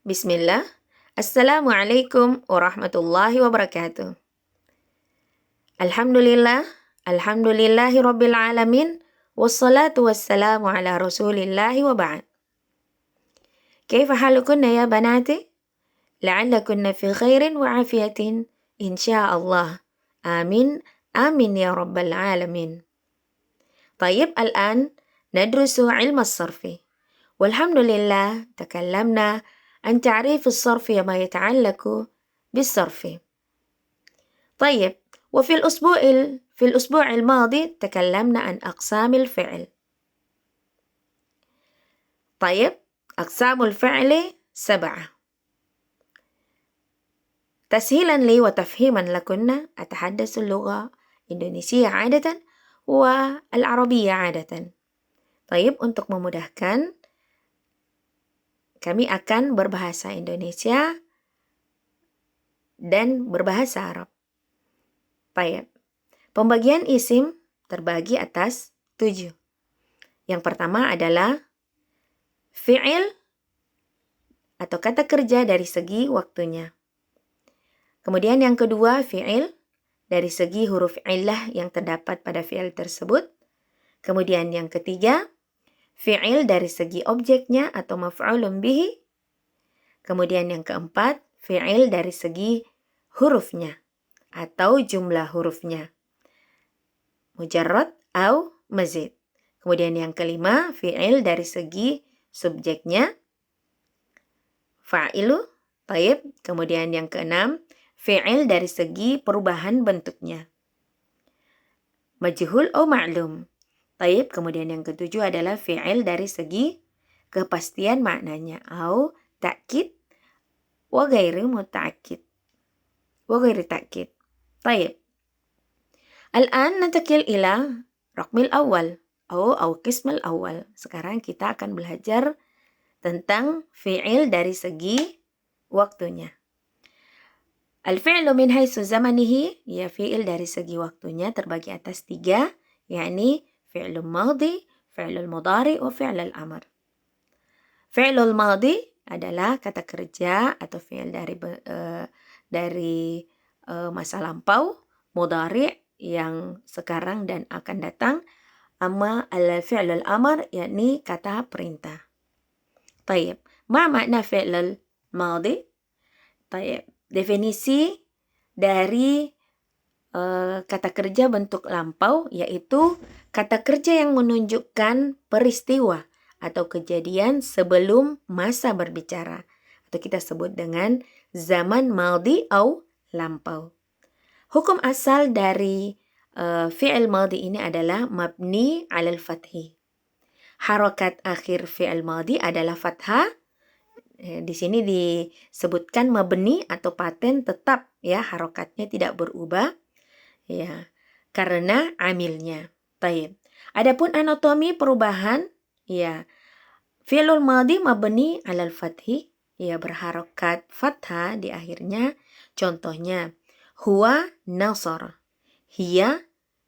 Bismillah. Assalamualaikum warahmatullahi wabarakatuh. Alhamdulillah, alhamdulillahi rabbil alamin, wassalatu wassalamu ala rasulillahi wa ba'd. كيف حالكن يا بناتي؟ لعلكن في خير وعافية إن شاء الله. آمين آمين يا رب العالمين. طيب الآن ندرس علم الصرف. والحمد لله تكلمنا عن تعريف الصرف وما يتعلق بالصرف. طيب في الأسبوع الماضي تكلمنا عن أقسام الفعل. طيب أقسام الفعل 7. تسهيلا لي وتفهيما لكن أتحدث اللغة الإندونيسية عادة والعربية عادة. طيب untuk memudahkan kami akan berbahasa Indonesia dan berbahasa Arab. Baik. Pembagian isim terbagi atas 7. Yang pertama adalah fi'il atau kata kerja dari segi waktunya. Kemudian yang kedua fi'il dari segi huruf illah yang terdapat pada fi'il tersebut. Kemudian yang ketiga fi'il dari segi objeknya atau maf'ulun bihi. Kemudian yang keempat, fi'il dari segi hurufnya atau jumlah hurufnya. Mujarrad atau mazid. Kemudian yang kelima, fi'il dari segi subjeknya. Fa'ilu, taib. Kemudian yang keenam, fi'il dari segi perubahan bentuknya. Majhul atau ma'lum. Taib, kemudian yang ketujuh adalah fi'il dari segi kepastian maknanya atau ta'kid wa ghairu muta'akkid wa ghairu ta'kid. Taib. Al-an nantakil ila raqmil awal atau qismil awal. Sekarang kita akan belajar tentang fi'il dari segi waktunya. Al-fi'lu min haitsu zamanihi, ya fi'il dari segi waktunya terbagi atas 3, yakni fi'lul madhi, fi'lul mudhari, wa fi'lul amr. Fi'lul madhi adalah kata kerja atau fi'il dari masa lampau, mudhari yang sekarang dan akan datang, amma al-fi'lul amr yakni kata perintah. Taib. Ma makna fi'lul madhi? Taib. Definisi dari kata kerja bentuk lampau yaitu kata kerja yang menunjukkan peristiwa atau kejadian sebelum masa berbicara atau kita sebut dengan zaman maldi atau lampau. Hukum asal dari fi'il maldi ini adalah mabni 'alal fathi. Harokat akhir fi'il maldi adalah fathah. Di sini disebutkan mabni atau paten tetap ya, harokatnya tidak berubah. Ya, karena amilnya. Taib. Adapun anatomi perubahan, ya, fi'lul madhi mabni 'alal fathi, ya berharokat fathah di akhirnya. Contohnya, huwa nasara, hiya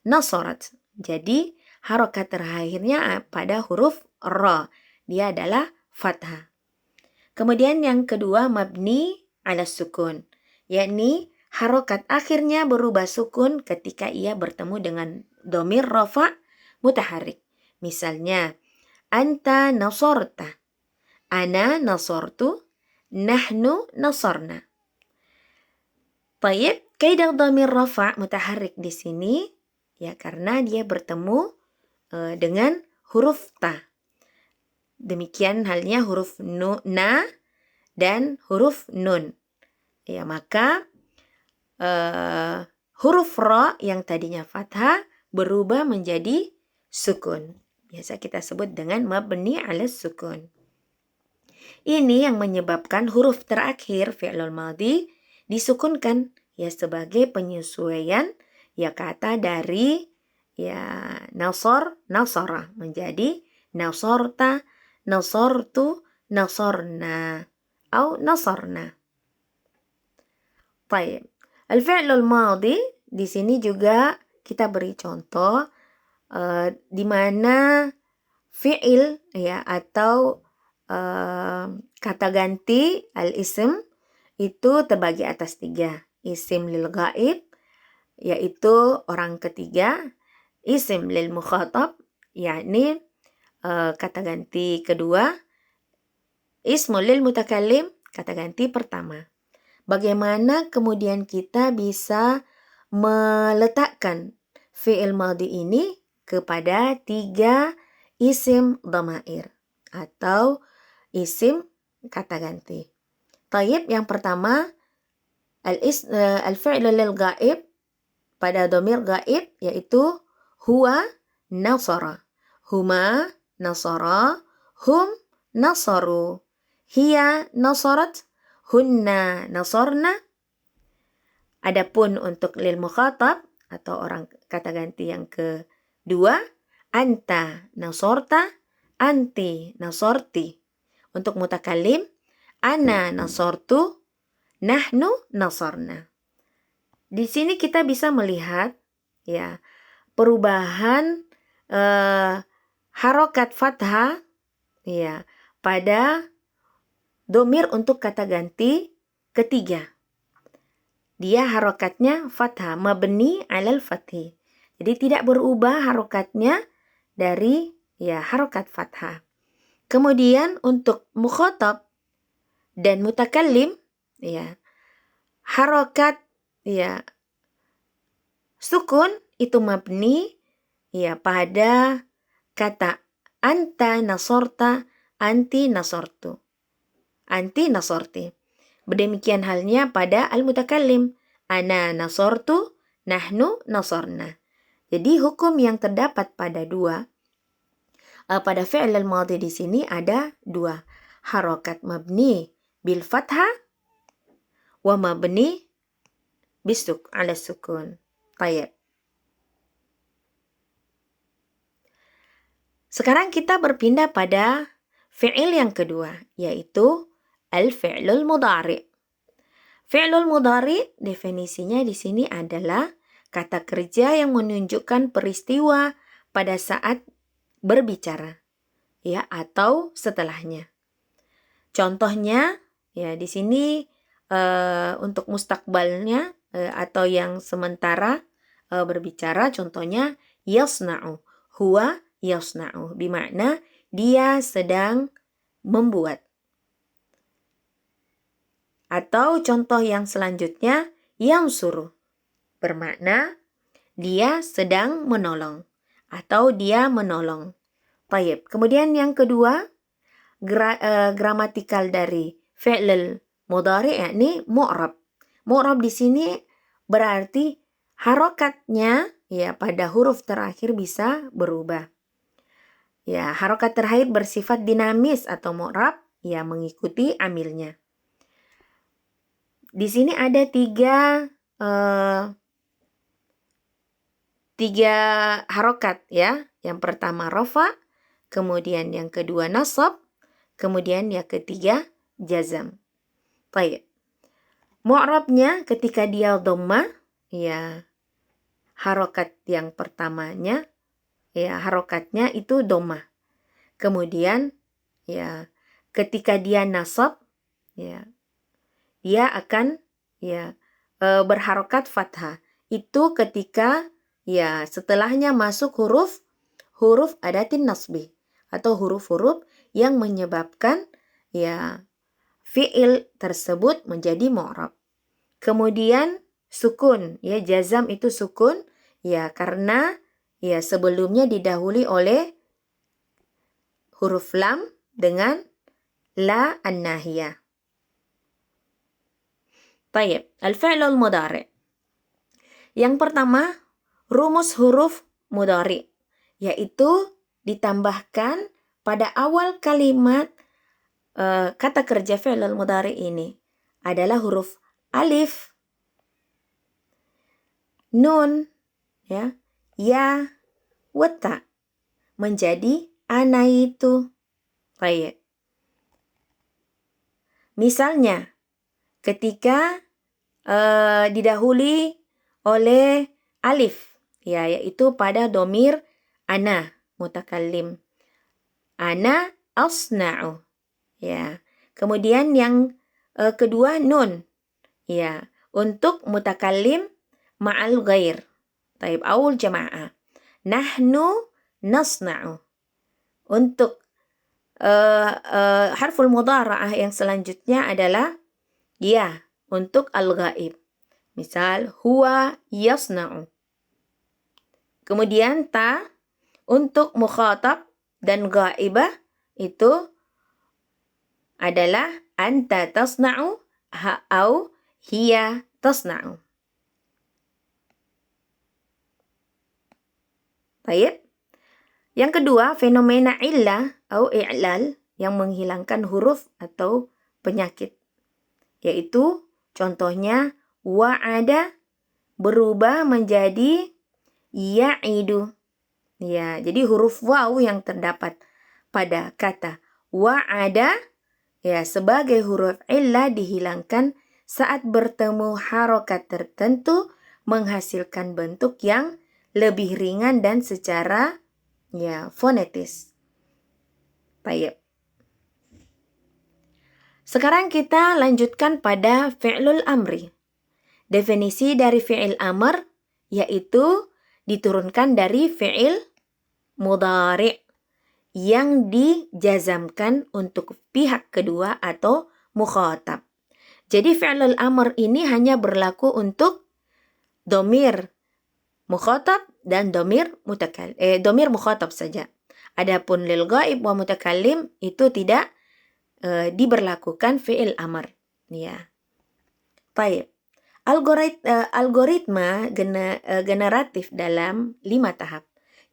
nasarat. Jadi, harokat terakhirnya pada huruf ra. Dia adalah fathah. Kemudian yang kedua mabni 'ala sukun, yakni harokat akhirnya berubah sukun ketika ia bertemu dengan dhamir rafa' mutaharrik. Misalnya, anta nasarta, ana nasartu, nahnu nasarna. Taib, kaidah dhamir rafa' mutaharrik di sini ya karena dia bertemu dengan huruf ta. Demikian halnya huruf na dan huruf nun. Ya, maka huruf ra yang tadinya fathah berubah menjadi sukun. Biasa kita sebut dengan mabni 'ala sukun. Ini yang menyebabkan huruf terakhir fi'lul madhi disukunkan ya sebagai penyesuaian ya kata dari ya nasara menjadi nasarta, nasartu, nasarna atau nasarna. Baik. Al-fi'lul madhi di sini juga kita beri contoh di mana fi'il ya atau kata ganti al-ism itu terbagi atas 3. Isim lil ghaib, yaitu orang ketiga. Isim lil mukhatab, yakni kata ganti kedua. Ismul lil mutakallim, kata ganti pertama. Bagaimana kemudian kita bisa meletakkan fi'il madhi ini kepada 3 isim dhamair atau isim kata ganti. Tayyib, yang pertama al-fi'lu lil ghaib pada dhamir ghaib, yaitu huwa nasara, huma nasara, hum nasaru, hiya nasarat, hunna nasarna. Adapun untuk lil mukhatab atau orang kata ganti yang kedua, anta nasarta, anti nasarti. Untuk mutakallim, ana nasartu, nahnu nasarna. Di sini kita bisa melihat ya perubahan harokat fathah ya pada dhamir untuk kata ganti ketiga. Dia harokatnya fathah, mabni alal fathi. Jadi tidak berubah harokatnya dari ya harokat fathah. Kemudian untuk mukhatab dan mutakallim ya harokat ya sukun itu mabni ya pada kata anta nasorta, anti nasortu, anti nasorti. Demikian halnya pada al-mutakallim, ana nasortu, nahnu nasorna. Jadi hukum yang terdapat pada pada fi'il al-madhi di sini ada 2. Harokat mabni bil fathah wa mabni bisuk ala sukun. Tayyib. Sekarang kita berpindah pada fi'il yang kedua, yaitu al-fi'lul mudhari'. Fi'lul mudhari' definisinya di sini adalah kata kerja yang menunjukkan peristiwa pada saat berbicara ya atau setelahnya. Contohnya ya di sini untuk mustakbalnya atau yang sementara berbicara, contohnya yasna'u, huwa yasna'u, bermakna dia sedang membuat. Atau contoh yang selanjutnya, yang suruh, bermakna dia sedang menolong atau dia menolong. Baik. Kemudian yang kedua, gramatikal dari fi'l mudhari' yakni mu'rab. Mu'rab di sini berarti harokatnya ya pada huruf terakhir bisa berubah. Ya, harokat terakhir bersifat dinamis atau mu'rab ya mengikuti amilnya. Di sini ada 3 harokat ya. Yang pertama rafa, kemudian yang kedua nasab, kemudian yang ketiga jazam. Baik. Mu'rabnya ketika dia dhammah ya harokat yang pertamanya ya harokatnya itu dhammah. Kemudian ya ketika dia nasab ya dia akan ya berharokat fathah. Itu ketika ya setelahnya masuk huruf adatin nasbih atau huruf-huruf yang menyebabkan ya fi'il tersebut menjadi mu'rab. Kemudian sukun ya jazam itu sukun ya karena ya sebelumnya didahului oleh huruf lam dengan la an-nahiyah. Tayyib, al-fi'lul mudhari'. Yang pertama, rumus huruf mudhari', yaitu ditambahkan pada awal kalimat kata kerja fi'lul mudhari' ini adalah huruf alif, nun, ya, wata menjadi ana itu. Baik. Misalnya, ketika didahului oleh alif, ya, yaitu pada dhamir ana, mutakallim. Ana asna'u. Ya. Kemudian yang kedua nun. Ya, untuk mutakallim ma'al ghair. Taib awal jama'ah. Nahnu nasna'u. Untuk harful mudhara'ah yang selanjutnya adalah ya untuk al-ghaib. Misal huwa yasna'u. Kemudian ta untuk mukhatab dan ghaibah itu adalah anta tasna'u au hiya tasna'u. Baik. Yang kedua, fenomena illah atau i'lal yang menghilangkan huruf atau penyakit. Yaitu contohnya wa'ada berubah menjadi ya'idu. Ya, jadi huruf waw yang terdapat pada kata wa'ada ya sebagai huruf illah dihilangkan saat bertemu harokat tertentu menghasilkan bentuk yang lebih ringan dan secara ya fonetis. Baik. Sekarang kita lanjutkan pada fi'lul amri. Definisi dari fi'il amr yaitu diturunkan dari fi'il mudhari' yang dijazamkan untuk pihak kedua atau mukhatab. Jadi fi'lul amr ini hanya berlaku untuk domir mukhatab dan domir mukhatab saja. Adapun lil ghaib wa mutakallim itu tidak diberlakukan fi'il amr. Ya. Baik. Algoritma generatif dalam 5 tahap.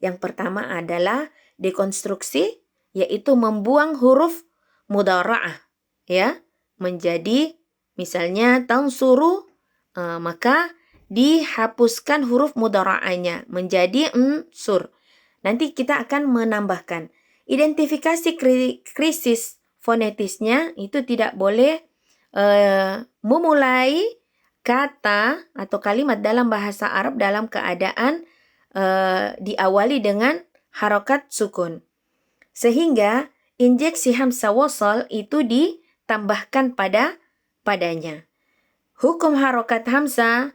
Yang pertama adalah dekonstruksi, yaitu membuang huruf mudhara'ah ya menjadi misalnya tansuru, maka dihapuskan huruf mudhara'ahnya menjadi sur. Nanti kita akan menambahkan identifikasi krisis fonetisnya itu tidak boleh memulai kata atau kalimat dalam bahasa Arab dalam keadaan diawali dengan harokat sukun. Sehingga injeksi hamzah wasal itu ditambahkan padanya. Hukum harokat hamzah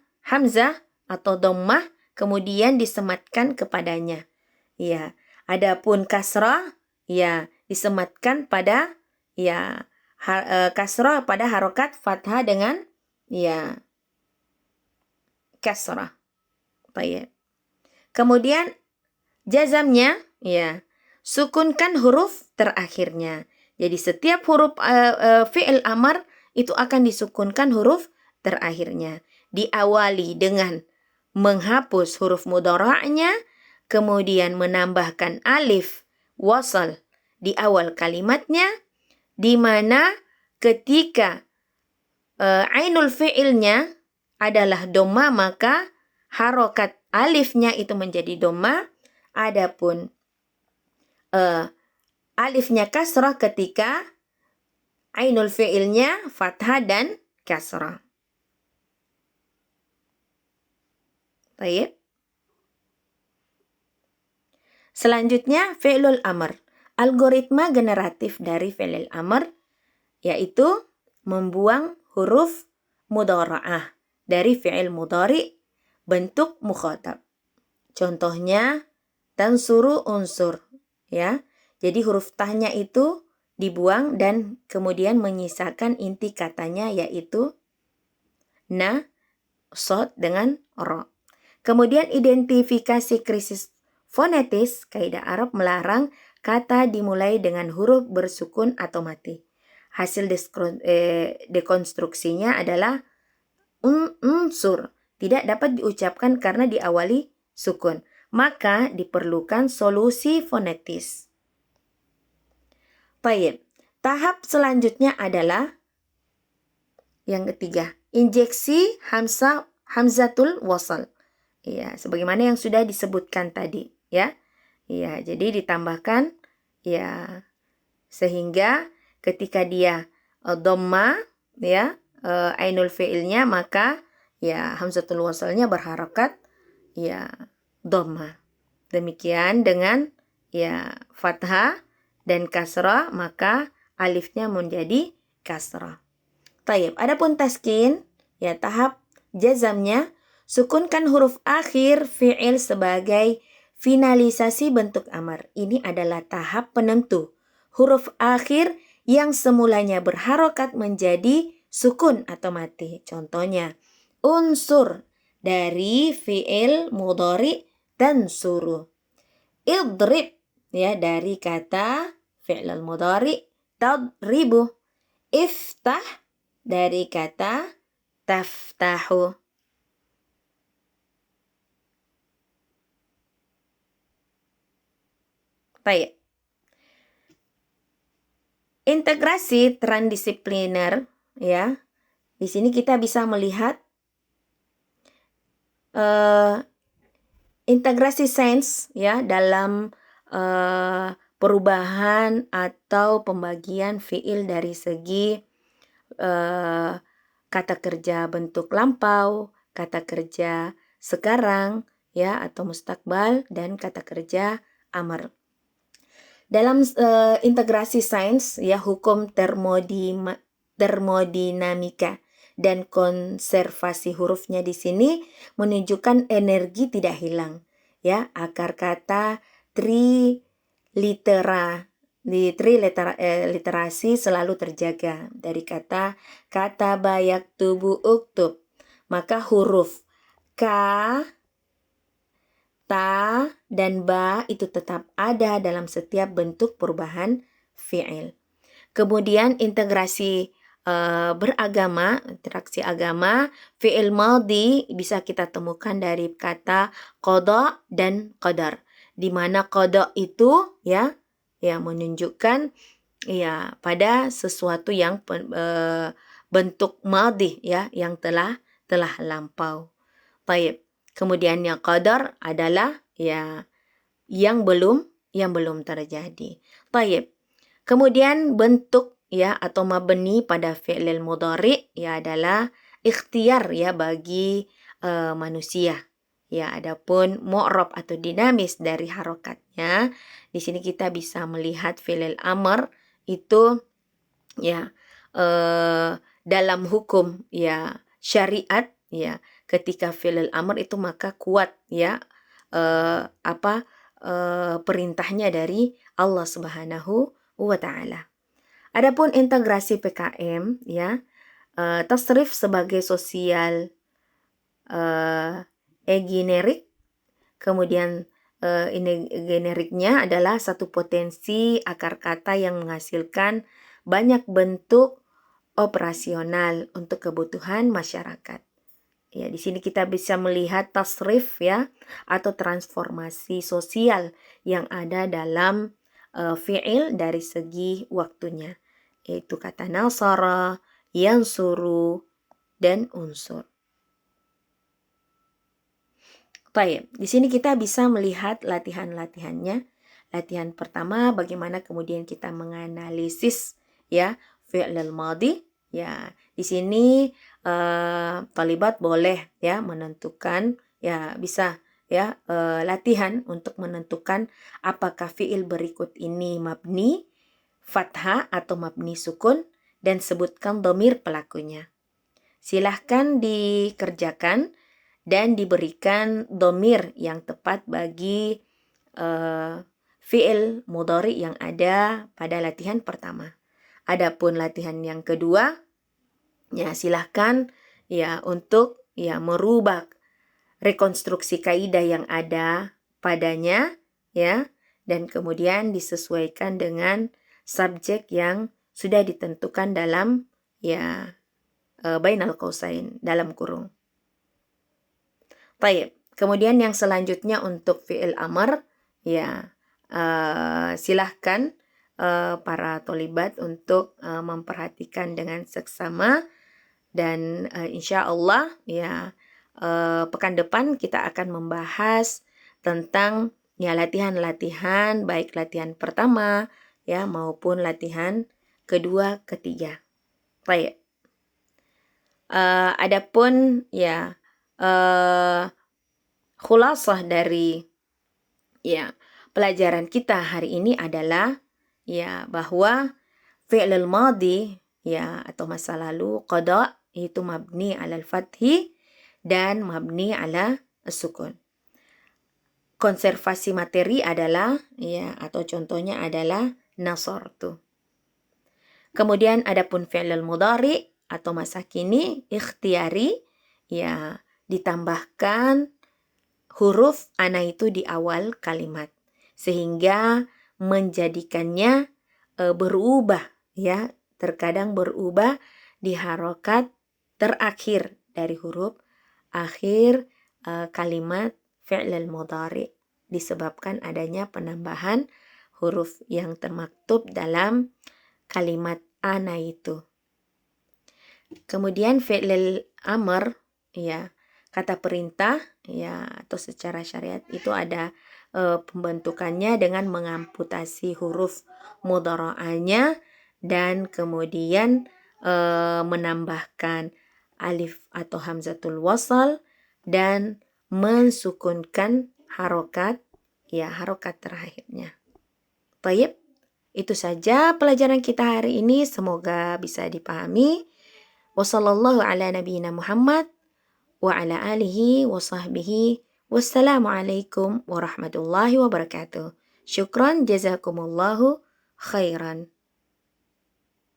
atau dhammah kemudian disematkan kepadanya. Ya, adapun kasrah ya disematkan pada ya kasrah pada harokat fathah dengan ya kasrah. Baik. Kemudian jazamnya ya sukunkan huruf terakhirnya. Jadi setiap huruf fi'il amr itu akan disukunkan huruf terakhirnya. Diawali dengan menghapus huruf mudhara'nya, kemudian menambahkan alif wasal di awal kalimatnya, di mana ketika ainul fi'ilnya adalah dhamma maka harokat alifnya itu menjadi dhamma, adapun alifnya kasrah ketika ainul fi'ilnya fathah dan kasrah. Baik. Selanjutnya fi'lul amr. Algoritma generatif dari fi'lul amr yaitu membuang huruf mudhara'ah dari fi'il mudhari bentuk mukhatab. Contohnya tansuru unsur ya. Jadi huruf tahnya itu dibuang dan kemudian menyisakan inti katanya yaitu na, sod dengan ro. Kemudian identifikasi krisis fonetis, kaidah Arab melarang kata dimulai dengan huruf bersukun atau mati. Hasil dekonstruksinya adalah unsur, tidak dapat diucapkan karena diawali sukun. Maka diperlukan solusi fonetis. Baik, tahap selanjutnya adalah yang ketiga, injeksi hamzatul wasal. Ya, sebagaimana yang sudah disebutkan tadi, ya. Ya, jadi ditambahkan ya sehingga ketika dia dhamma ya ainul fi'ilnya maka ya hamzatul wasalnya berharokat ya dhamma. Demikian dengan ya fathah dan kasrah maka alifnya menjadi kasrah. Tayyib. Adapun taskin, ya tahap jazamnya, sukunkan huruf akhir fi'il sebagai finalisasi bentuk amar. Ini adalah tahap penentu. Huruf akhir yang semulanya berharokat menjadi sukun atau mati. Contohnya, unsur dari fi'il mudhari dan suruh. Idrib, ya, dari kata fi'il mudhari tadribu. Iftah dari kata taftahu. Baik. Integrasi transdisipliner, ya. Di sini kita bisa melihat integrasi sains, ya, dalam perubahan atau pembagian fiil dari segi kata kerja bentuk lampau, kata kerja sekarang, ya, atau mustakbal, dan kata kerja amar. Dalam integrasi sains, ya, hukum termodinamika dan konservasi hurufnya di sini menunjukkan energi tidak hilang, ya. Akar kata literasi selalu terjaga dari kata bayak tubuh uktub. Maka huruf ka, ta, dan ba itu tetap ada dalam setiap bentuk perubahan fi'il. Kemudian integrasi interaksi agama, fi'il madhi bisa kita temukan dari kata qada dan qadar. Di mana qada itu ya menunjukkan ya pada sesuatu yang bentuk madhi, ya, yang telah lampau. Baik. Kemudian yang qadar adalah ya yang belum terjadi. Baik. Kemudian bentuk ya atau mabni pada fi'il mudhari ya adalah ikhtiar ya bagi manusia. Ya, adapun mu'rab atau dinamis dari harokatnya, di sini kita bisa melihat fi'il amr itu ya dalam hukum ya syariat ya, ketika fi'il amr itu maka kuat ya perintahnya dari Allah Subhanahu wa taala. Adapun integrasi PKM ya, tasrif sebagai sosial generik. Kemudian ini generiknya adalah satu potensi akar kata yang menghasilkan banyak bentuk operasional untuk kebutuhan masyarakat. Ya, di sini kita bisa melihat tasrif ya atau transformasi sosial yang ada dalam fi'il dari segi waktunya, yaitu kata nasara, yansuru, dan unsur. Baik, di sini kita bisa melihat latihan-latihannya. Latihan pertama, bagaimana kemudian kita menganalisis ya fi'il madhi. Ya, di sini talibat boleh ya menentukan ya bisa ya latihan untuk menentukan apakah fi'il berikut ini mabni, fathah atau mabni sukun, dan sebutkan dhamir pelakunya. Silahkan dikerjakan dan diberikan dhamir yang tepat bagi fi'il mudhari yang ada pada latihan pertama. Adapun latihan yang kedua, ya silahkan ya untuk ya merubah rekonstruksi kaidah yang ada padanya ya, dan kemudian disesuaikan dengan subjek yang sudah ditentukan dalam ya bainal qausain, dalam kurung. Baik, kemudian yang selanjutnya untuk fi'il amr ya silahkan para tolibat untuk memperhatikan dengan seksama, dan insya Allah ya pekan depan kita akan membahas tentang ya latihan-latihan, baik latihan pertama ya maupun latihan kedua, ketiga. Baik. Adapun ya khulasah dari ya pelajaran kita hari ini adalah ya bahwa Fi'lul madi ya atau masa lalu, qada itu mabni alal fathi dan mabni ala sukun. Konservasi materi adalah ya atau contohnya adalah nasartu. Kemudian adapun fi'lul mudhari atau masa kini ikhtiyari ya ditambahkan huruf ana itu di awal kalimat sehingga menjadikannya berubah ya, terkadang berubah di harokat terakhir dari huruf akhir kalimat fi'lul mudhari disebabkan adanya penambahan huruf yang termaktub dalam kalimat ana itu. Kemudian fi'lul amr ya, kata perintah ya atau secara syariat itu ada pembentukannya dengan mengamputasi huruf mudhara'anya dan kemudian menambahkan alif atau hamzatul wasal dan mensukunkan harokat ya harokat terakhirnya. Baik, itu saja pelajaran kita hari ini, semoga bisa dipahami. Wassallallahu ala nabiyyina Muhammad wa ala alihi wa sahbihi. Wassalamualaikum warahmatullahi wabarakatuh. Syukran jazakumullahu khairan.